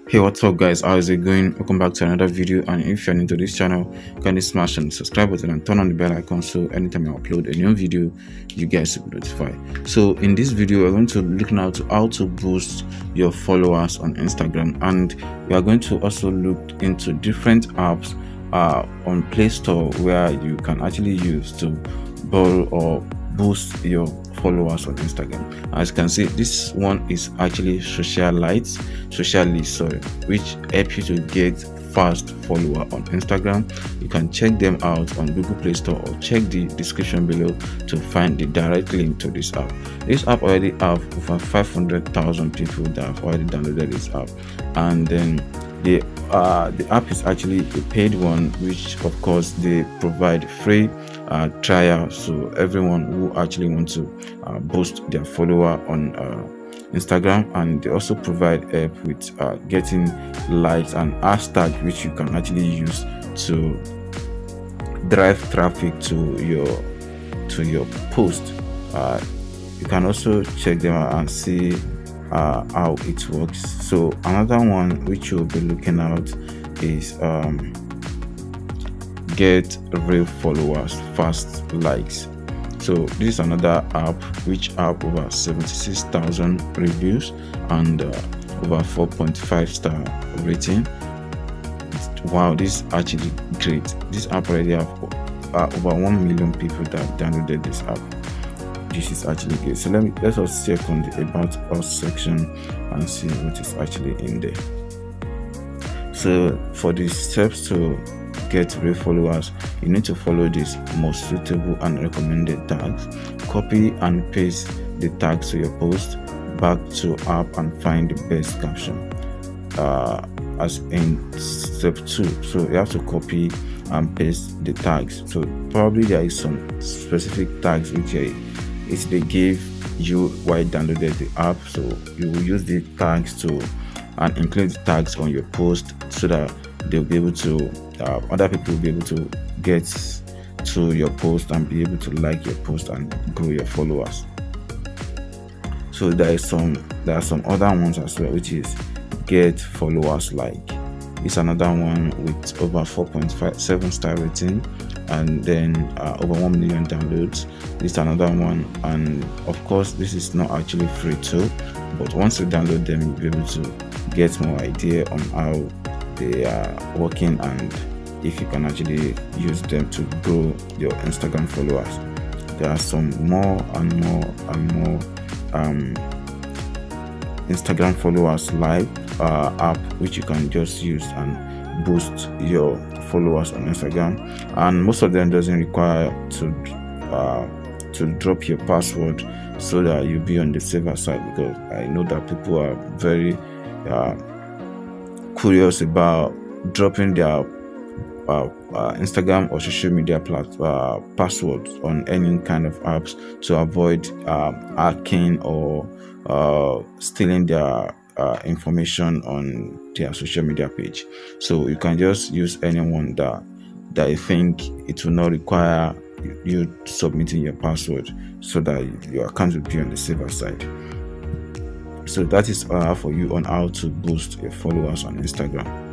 Hey, what's up guys, how is it going? Welcome back to another video. And if you're new to this channel, kindly smash on the subscribe button and turn on the bell icon so anytime I upload a new video you guys will be notified. So in this video we're going to look now to how to boost your followers on Instagram, and we are going to also look into different apps on Play Store where you can actually use to borrow or boost your followers on Instagram. As you can see, this one is actually socially, which help you to get fast follower on Instagram. You can check them out on Google Play Store or check the description below to find the direct link to this app. This app already have over 500,000 people that have already downloaded this app, and then the app is actually a paid one, which of course they provide free trial, so everyone who actually wants to boost their follower on Instagram. And they also provide help with getting likes and hashtag, which you can actually use to drive traffic to your post. You can also check them out and see how it works. So another one which you'll be looking at is get real followers fast likes. So this is another app which have over 76,000 reviews and over 4.5 star rating. Wow, this is actually great. This app already have over 1 million people that downloaded this app. This is actually good. So let us check on the about us section and see what is actually in there. So for the steps to get real followers, you need to follow this most suitable and recommended tags. Copy and paste the tags to your post, back to app and find the best caption as in step 2. So you have to copy and paste the tags. So probably there is some specific tags which they gave you while you downloaded the app, so you will use the tags to and include the tags on your post so that they'll be able to other people will be able to get to your post and be able to like your post and grow your followers. So there are some other ones as well, which is get followers like. It's another one with over 4.57 star rating and then over 1 million downloads. This is another one, and of course this is not actually free too, but once you download them you'll be able to get more idea on how they are working and if you can actually use them to grow your Instagram followers. There are some more and more Instagram followers live app which you can just use and boost your followers on Instagram, and most of them doesn't require to drop your password so that you'll be on the safer side, because I know that people are very curious about dropping their Instagram or social media passwords on any kind of apps to avoid hacking or stealing their information on their social media page. So you can just use anyone that I think it will not require you submitting your password, so that your account will be on the safer side. So that is all for you on how to boost your followers on Instagram.